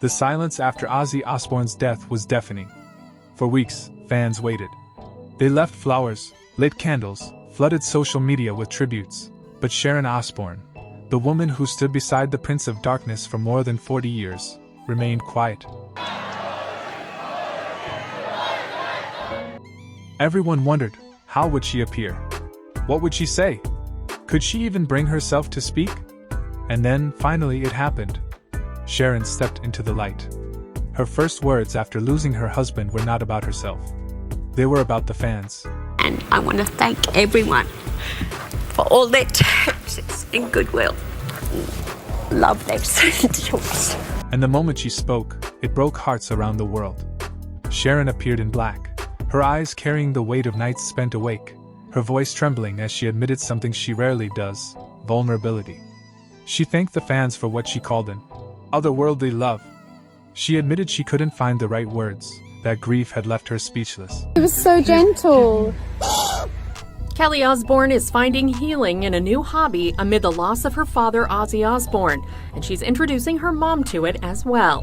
The silence after Ozzy Osbourne's death was deafening. For weeks, fans waited. They left flowers, lit candles, flooded social media with tributes. But Sharon Osbourne, the woman who stood beside the Prince of Darkness for more than 40 years, remained quiet. Everyone wondered, how would she appear? What would she say? Could she even bring herself to speak? And then, finally, it happened. Sharon stepped into the light. Her first words after losing her husband were not about herself. They were about the fans. And I want to thank everyone for all their texts and goodwill. Love they've sent to us. And the moment she spoke, it broke hearts around the world. Sharon appeared in black, her eyes carrying the weight of nights spent awake, her voice trembling as she admitted something she rarely does: vulnerability. She thanked the fans for what she called an otherworldly love. She admitted she couldn't find the right words, that grief had left her speechless. It was so gentle. Kelly Osbourne is finding healing in a new hobby amid the loss of her father, Ozzy Osbourne, and she's introducing her mom to it as well.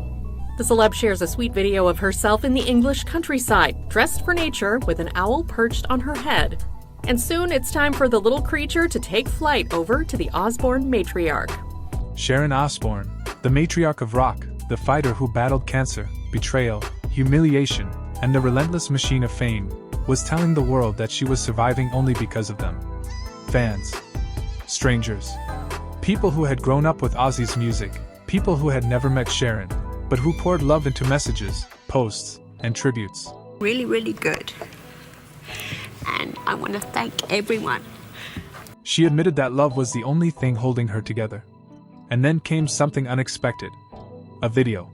The celeb shares a sweet video of herself in the English countryside, dressed for nature with an owl perched on her head. And soon it's time for the little creature to take flight over to the Osbourne matriarch. Sharon Osbourne, the matriarch of rock, the fighter who battled cancer, betrayal, humiliation, and the relentless machine of fame, was telling the world that she was surviving only because of them. Fans, strangers, people who had grown up with Ozzy's music, people who had never met Sharon, but who poured love into messages, posts, and tributes. Really, really good. And I want to thank everyone. She admitted that love was the only thing holding her together. And then came something unexpected. A video.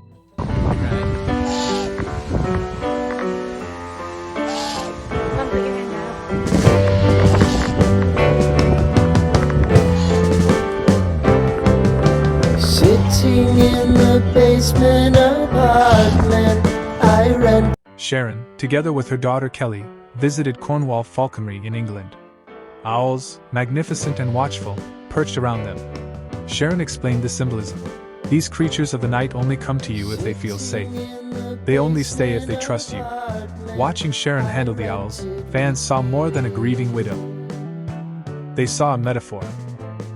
Sitting in the basement apartment I rent. Sharon, together with her daughter Kelly, visited Cornwall Falconry in England. Owls, magnificent and watchful, perched around them. Sharon explained the symbolism. These creatures of the night only come to you if they feel safe. They only stay if they trust you. Watching Sharon handle the owls, fans saw more than a grieving widow. They saw a metaphor.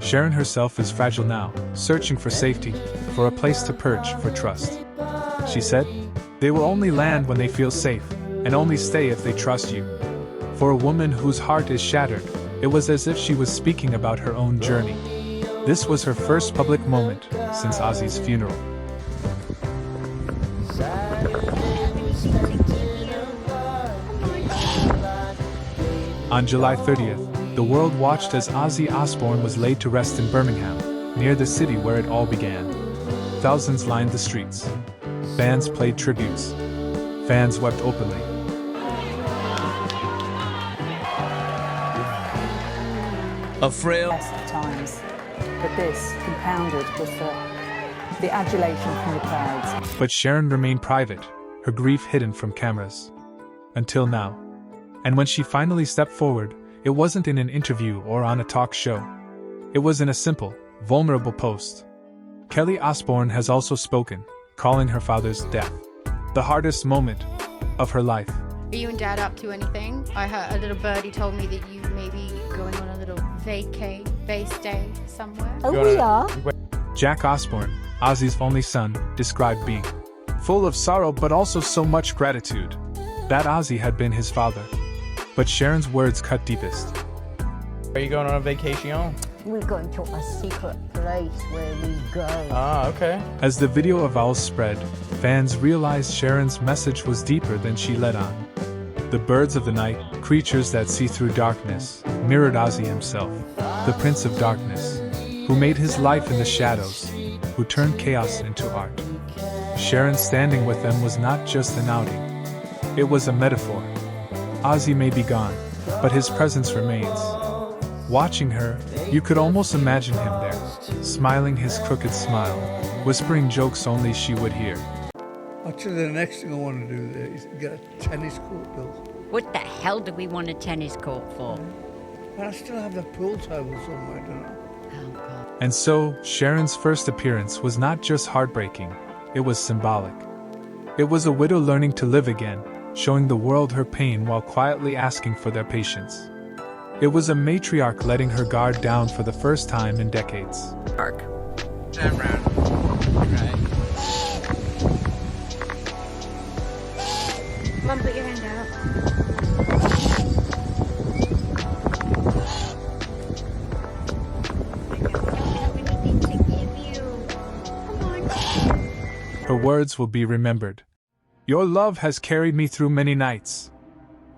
Sharon herself is fragile now, searching for safety, for a place to perch, for trust. She said, "They will only land when they feel safe, and only stay if they trust you." For a woman whose heart is shattered, it was as if she was speaking about her own journey. This was her first public moment since Ozzy's funeral. On July 30th, the world watched as Ozzy Osbourne was laid to rest in Birmingham, near the city where it all began. Thousands lined the streets. Fans played tributes. Fans wept openly. A frail Best of times, but this compounded with the adulation from the crowds. But Sharon remained private, her grief hidden from cameras. Until now. And when she finally stepped forward, it wasn't in an interview or on a talk show. It was in a simple, vulnerable post. Kelly Osbourne has also spoken, calling her father's death the hardest moment of her life. Are you and Dad up to anything? I heard a little birdie told me that you may be going on a little base day somewhere. Oh, we are. Jack Osbourne, Ozzy's only son, described being full of sorrow but also so much gratitude that Ozzy had been his father. But Sharon's words cut deepest. Are you going on a vacation? We're going to a secret place where we go. Ah, okay. As the video of owls spread, fans realized Sharon's message was deeper than she let on. The birds of the night, creatures that see through darkness, mirrored Ozzy himself, the Prince of Darkness, who made his life in the shadows, who turned chaos into art. Sharon standing with them was not just an outing. It was a metaphor. Ozzy may be gone, but his presence remains. Watching her, you could almost imagine him there, smiling his crooked smile, whispering jokes only she would hear. Actually, the next thing I want to do there is get a tennis court built. What the hell do we want a tennis court for? But I still have the pool table somewhere, don't I? Oh, God. And so, Sharon's first appearance was not just heartbreaking, it was symbolic. It was a widow learning to live again, showing the world her pain while quietly asking for their patience. It was a matriarch letting her guard down for the first time in decades. Arc. Turn around. Right. Mum, put your hand out. Her words will be remembered. Your love has carried me through many nights.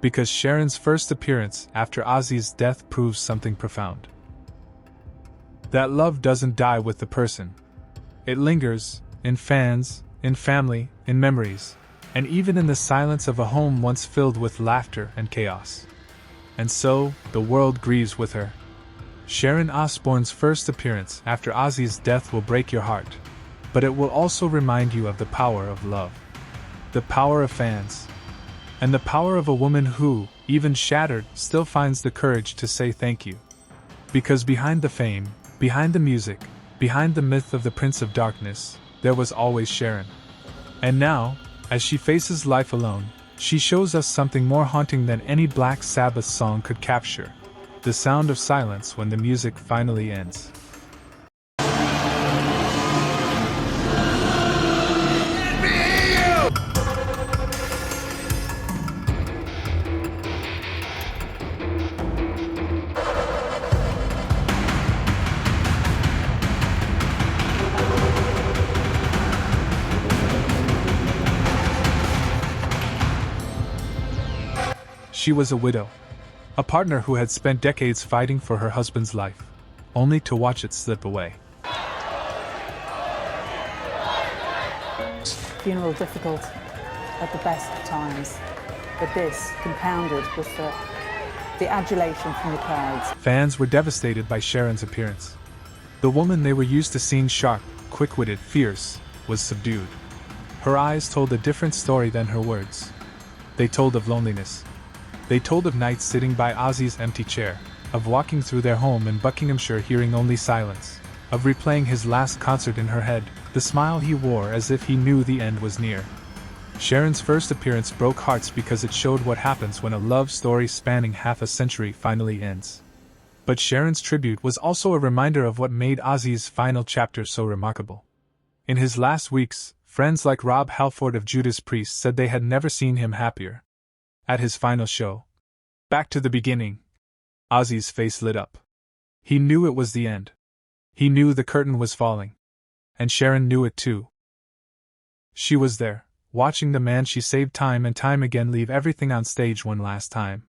Because Sharon's first appearance after Ozzy's death proves something profound. That love doesn't die with the person. It lingers, in fans, in family, in memories, and even in the silence of a home once filled with laughter and chaos. And so, the world grieves with her. Sharon Osbourne's first appearance after Ozzy's death will break your heart, but it will also remind you of the power of love. The power of fans. And the power of a woman who, even shattered, still finds the courage to say thank you. Because behind the fame, behind the music, behind the myth of the Prince of Darkness, there was always Sharon. And now, as she faces life alone, she shows us something more haunting than any Black Sabbath song could capture: the sound of silence when the music finally ends. She was a widow, a partner who had spent decades fighting for her husband's life, only to watch it slip away. Funeral difficult at the best of times, but this compounded with the adulation from the crowds. Fans were devastated by Sharon's appearance. The woman they were used to seeing sharp, quick-witted, fierce, was subdued. Her eyes told a different story than her words. They told of loneliness. They told of nights sitting by Ozzy's empty chair, of walking through their home in Buckinghamshire hearing only silence, of replaying his last concert in her head, the smile he wore as if he knew the end was near. Sharon's first appearance broke hearts because it showed what happens when a love story spanning half a century finally ends. But Sharon's tribute was also a reminder of what made Ozzy's final chapter so remarkable. In his last weeks, friends like Rob Halford of Judas Priest said they had never seen him happier. At his final show, back to the beginning, Ozzy's face lit up. He knew it was the end. He knew the curtain was falling. And Sharon knew it too. She was there, watching the man she saved time and time again leave everything on stage one last time.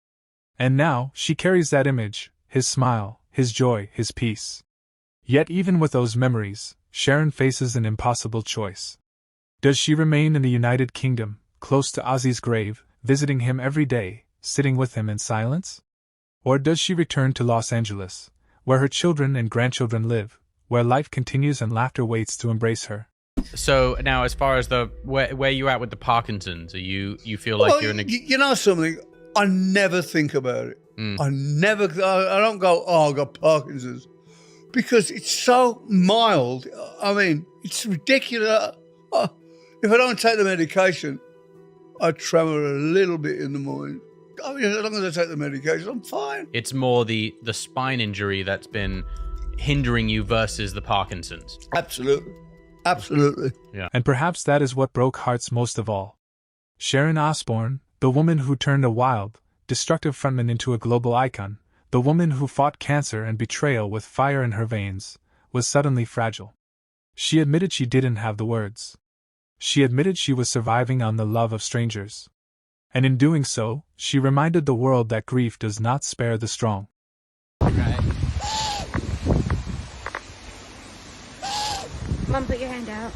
And now, she carries that image, his smile, his joy, his peace. Yet even with those memories, Sharon faces an impossible choice. Does she remain in the United Kingdom, close to Ozzy's grave, visiting him every day, sitting with him in silence? Or does she return to Los Angeles, where her children and grandchildren live, where life continues and laughter waits to embrace her? So now, as far as the where you at with the Parkinson's, you feel like you're in a... You know something? I never think about it. I don't go, oh, I've got Parkinson's. Because it's so mild. I mean, it's ridiculous. If I don't take the medication, I tremor a little bit in the morning. I mean, as long as I take the medication, I'm fine. It's more the spine injury that's been hindering you versus the Parkinson's. Absolutely. Absolutely. Yeah. And perhaps that is what broke hearts most of all. Sharon Osbourne, the woman who turned a wild, destructive frontman into a global icon, the woman who fought cancer and betrayal with fire in her veins, was suddenly fragile. She admitted she didn't have the words. She admitted she was surviving on the love of strangers. And in doing so, she reminded the world that grief does not spare the strong. Right. Mum, put your hand out.